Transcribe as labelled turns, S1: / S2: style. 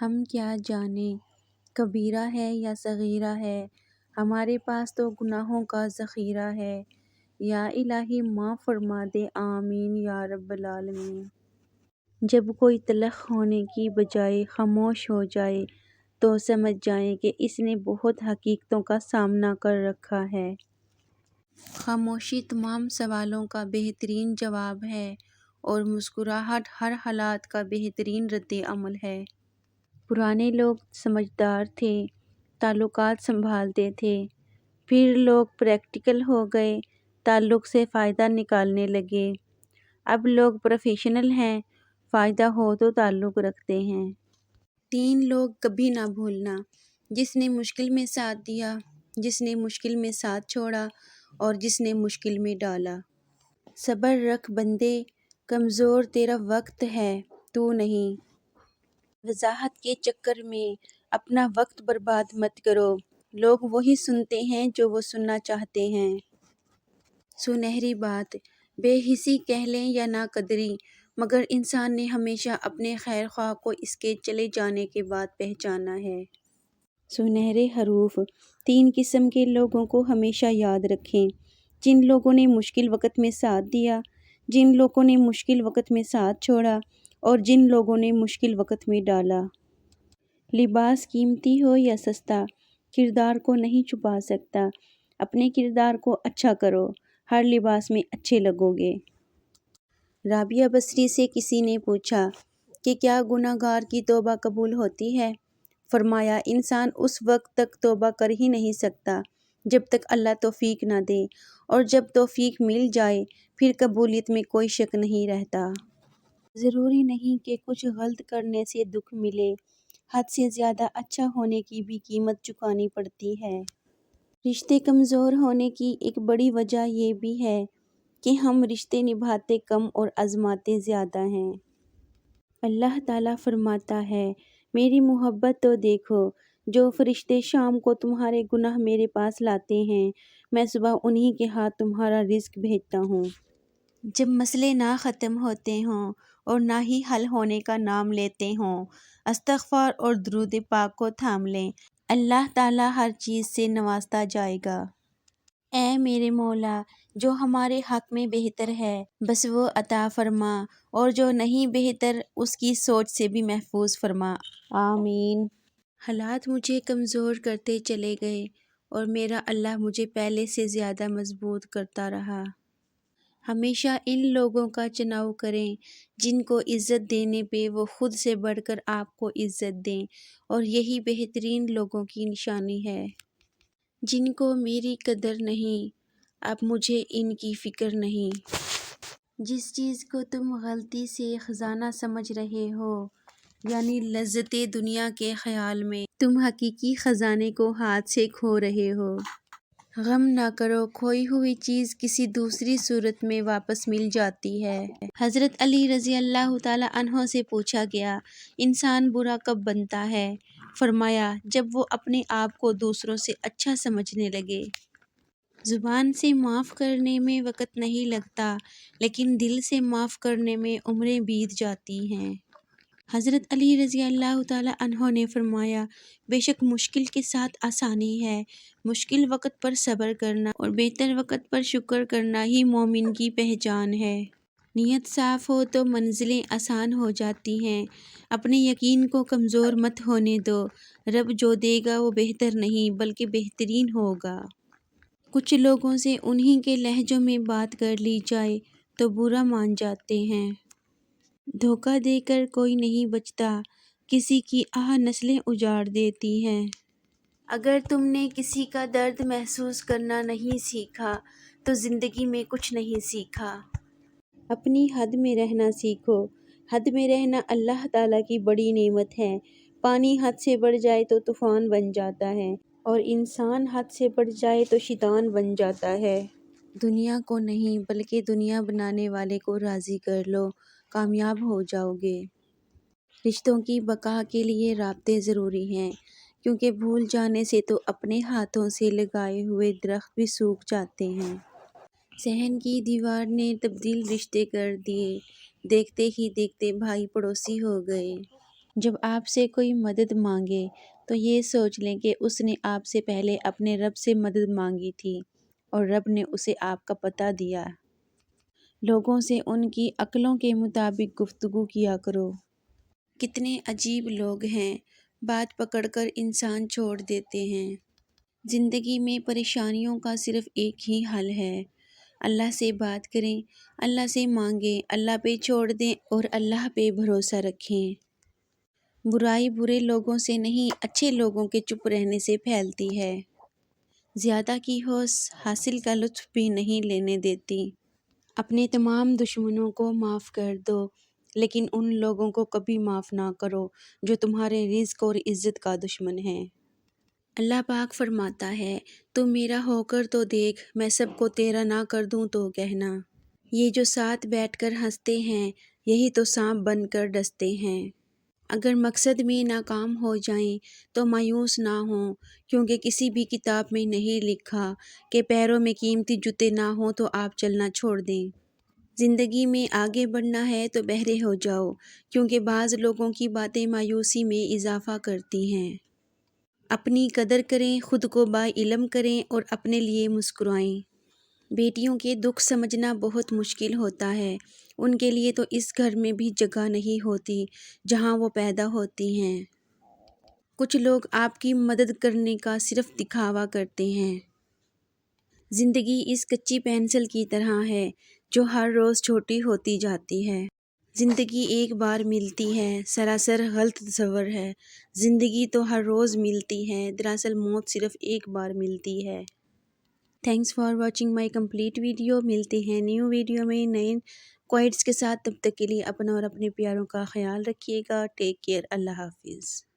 S1: ہم کیا جانیں کبیرہ ہے یا صغیرہ ہے، ہمارے پاس تو گناہوں کا ذخیرہ ہے۔ یا الہی معاف فرما دے، آمین یا رب العالمین۔ جب کوئی تلخ ہونے کی بجائے خاموش ہو جائے تو سمجھ جائیں کہ اس نے بہت حقیقتوں کا سامنا کر رکھا ہے۔ خاموشی تمام سوالوں کا بہترین جواب ہے اور مسکراہٹ ہر حالات کا بہترین رد عمل ہے۔ پرانے لوگ سمجھدار تھے، تعلقات سنبھالتے تھے، پھر لوگ پریکٹیکل ہو گئے، تعلق سے فائدہ نکالنے لگے۔ اب لوگ پروفیشنل ہیں، فائدہ ہو تو تعلق رکھتے ہیں۔ 3 لوگ کبھی نہ بھولنا، جس نے مشکل میں ساتھ دیا، جس نے مشکل میں ساتھ چھوڑا اور جس نے مشکل میں ڈالا۔ صبر رکھ بندے، کمزور تیرا وقت ہے تو نہیں۔ وضاحت کے چکر میں اپنا وقت برباد مت کرو، لوگ وہی سنتے ہیں جو وہ سننا چاہتے ہیں۔ سنہری بات، بے حسی کہہ لیں یا نا قدری، مگر انسان نے ہمیشہ اپنے خیر خواہ کو اس کے چلے جانے کے بعد پہچانا ہے۔ سنہرے حروف، 3 قسم کے لوگوں کو ہمیشہ یاد رکھیں، جن لوگوں نے مشکل وقت میں ساتھ دیا، جن لوگوں نے مشکل وقت میں ساتھ چھوڑا اور جن لوگوں نے مشکل وقت میں ڈالا۔ لباس قیمتی ہو یا سستا، کردار کو نہیں چھپا سکتا۔ اپنے کردار کو اچھا کرو، ہر لباس میں اچھے لگو گے۔ رابعہ بصری سے کسی نے پوچھا کہ کیا گناہ گار کی توبہ قبول ہوتی ہے؟ فرمایا، انسان اس وقت تک توبہ کر ہی نہیں سکتا جب تک اللہ توفیق نہ دے، اور جب توفیق مل جائے پھر قبولیت میں کوئی شک نہیں رہتا۔ ضروری نہیں کہ کچھ غلط کرنے سے دکھ ملے، حد سے زیادہ اچھا ہونے کی بھی قیمت چکانی پڑتی ہے۔ رشتے کمزور ہونے کی ایک بڑی وجہ یہ بھی ہے کہ ہم رشتے نبھاتے کم اور آزماتے زیادہ ہیں۔ اللہ تعالیٰ فرماتا ہے، میری محبت تو دیکھو، جو فرشتے شام کو تمہارے گناہ میرے پاس لاتے ہیں، میں صبح انہی کے ہاتھ تمہارا رزق بھیجتا ہوں۔ جب مسئلے نہ ختم ہوتے ہوں اور نہ ہی حل ہونے کا نام لیتے ہوں، استغفار اور درود پاک کو تھام لیں، اللہ تعالیٰ ہر چیز سے نوازتا جائے گا۔ اے میرے مولا، جو ہمارے حق میں بہتر ہے بس وہ عطا فرما، اور جو نہیں بہتر اس کی سوچ سے بھی محفوظ فرما، آمین۔ حالات مجھے کمزور کرتے چلے گئے اور میرا اللہ مجھے پہلے سے زیادہ مضبوط کرتا رہا۔ ہمیشہ ان لوگوں کا چناؤ کریں جن کو عزت دینے پہ وہ خود سے بڑھ کر آپ کو عزت دیں، اور یہی بہترین لوگوں کی نشانی ہے۔ جن کو میری قدر نہیں، اب مجھے ان کی فکر نہیں۔ جس چیز کو تم غلطی سے خزانہ سمجھ رہے ہو، یعنی لذت دنیا کے خیال میں، تم حقیقی خزانے کو ہاتھ سے کھو رہے ہو۔ غم نہ کرو، کھوئی ہوئی چیز کسی دوسری صورت میں واپس مل جاتی ہے۔ حضرت علی رضی اللہ تعالیٰ عنہ سے پوچھا گیا، انسان برا کب بنتا ہے؟ فرمایا، جب وہ اپنے آپ کو دوسروں سے اچھا سمجھنے لگے۔ زبان سے معاف کرنے میں وقت نہیں لگتا، لیکن دل سے معاف کرنے میں عمریں بیت جاتی ہیں۔ حضرت علی رضی اللہ تعالیٰ عنہ نے فرمایا، بے شک مشکل کے ساتھ آسانی ہے، مشکل وقت پر صبر کرنا اور بہتر وقت پر شکر کرنا ہی مومن کی پہچان ہے۔ نیت صاف ہو تو منزلیں آسان ہو جاتی ہیں۔ اپنے یقین کو کمزور مت ہونے دو، رب جو دے گا وہ بہتر نہیں بلکہ بہترین ہوگا۔ کچھ لوگوں سے انہی کے لہجوں میں بات کر لی جائے تو برا مان جاتے ہیں۔ دھوکہ دے کر کوئی نہیں بچتا، کسی کی آہ نسلیں اجاڑ دیتی ہیں۔ اگر تم نے کسی کا درد محسوس کرنا نہیں سیکھا تو زندگی میں کچھ نہیں سیکھا۔ اپنی حد میں رہنا سیکھو، حد میں رہنا اللہ تعالیٰ کی بڑی نعمت ہے۔ پانی حد سے بڑھ جائے تو طوفان بن جاتا ہے، اور انسان حد سے بڑھ جائے تو شیطان بن جاتا ہے۔ دنیا کو نہیں بلکہ دنیا بنانے والے کو راضی کر لو، کامیاب ہو جاؤ گے۔ رشتوں کی بقا کے لیے رابطے ضروری ہیں، کیونکہ بھول جانے سے تو اپنے ہاتھوں سے لگائے ہوئے درخت بھی سوکھ جاتے ہیں۔ صحن کی دیوار نے تبدیل رشتے کر دیے، دیکھتے ہی دیکھتے بھائی پڑوسی ہو گئے۔ جب آپ سے کوئی مدد مانگے تو یہ سوچ لیں کہ اس نے آپ سے پہلے اپنے رب سے مدد مانگی تھی اور رب نے اسے آپ کا پتہ دیا۔ لوگوں سے ان کی عقلوں کے مطابق گفتگو کیا کرو۔ کتنے عجیب لوگ ہیں، بات پکڑ کر انسان چھوڑ دیتے ہیں۔ زندگی میں پریشانیوں کا صرف ایک ہی حل ہے، اللہ سے بات کریں، اللہ سے مانگیں، اللہ پہ چھوڑ دیں اور اللہ پہ بھروسہ رکھیں۔ برائی برے لوگوں سے نہیں، اچھے لوگوں کے چپ رہنے سے پھیلتی ہے۔ زیادہ کی ہوش حاصل کا لطف بھی نہیں لینے دیتی۔ اپنے تمام دشمنوں کو معاف کر دو، لیکن ان لوگوں کو کبھی معاف نہ کرو جو تمہارے رزق اور عزت کا دشمن ہے۔ اللہ پاک فرماتا ہے، تو میرا ہو کر تو دیکھ، میں سب کو تیرا نہ کر دوں تو کہنا۔ یہ جو ساتھ بیٹھ کر ہنستے ہیں، یہی تو سانپ بن کر ڈستے ہیں۔ اگر مقصد میں ناکام ہو جائیں تو مایوس نہ ہوں، کیونکہ کسی بھی کتاب میں نہیں لکھا کہ پیروں میں قیمتی جوتے نہ ہوں تو آپ چلنا چھوڑ دیں۔ زندگی میں آگے بڑھنا ہے تو بہرے ہو جاؤ، کیونکہ بعض لوگوں کی باتیں مایوسی میں اضافہ کرتی ہیں۔ اپنی قدر کریں، خود کو با علم کریں اور اپنے لیے مسکرائیں۔ بیٹیوں کے دکھ سمجھنا بہت مشکل ہوتا ہے، ان کے لیے تو اس گھر میں بھی جگہ نہیں ہوتی جہاں وہ پیدا ہوتی ہیں۔ کچھ لوگ آپ کی مدد کرنے کا صرف دکھاوا کرتے ہیں۔ زندگی اس کچی پینسل کی طرح ہے جو ہر روز چھوٹی ہوتی جاتی ہے۔ زندگی ایک بار ملتی ہے، سراسر غلط تصور ہے۔ زندگی تو ہر روز ملتی ہے، دراصل موت صرف ایک بار ملتی ہے۔ Thanks for watching my complete video. ملتے ہیں نیو ویڈیو میں نئے کوائٹس کے ساتھ، تب تک کے لیے اپنا اور اپنے پیاروں کا خیال رکھیے گا۔ ٹیک کیئر، اللہ حافظ۔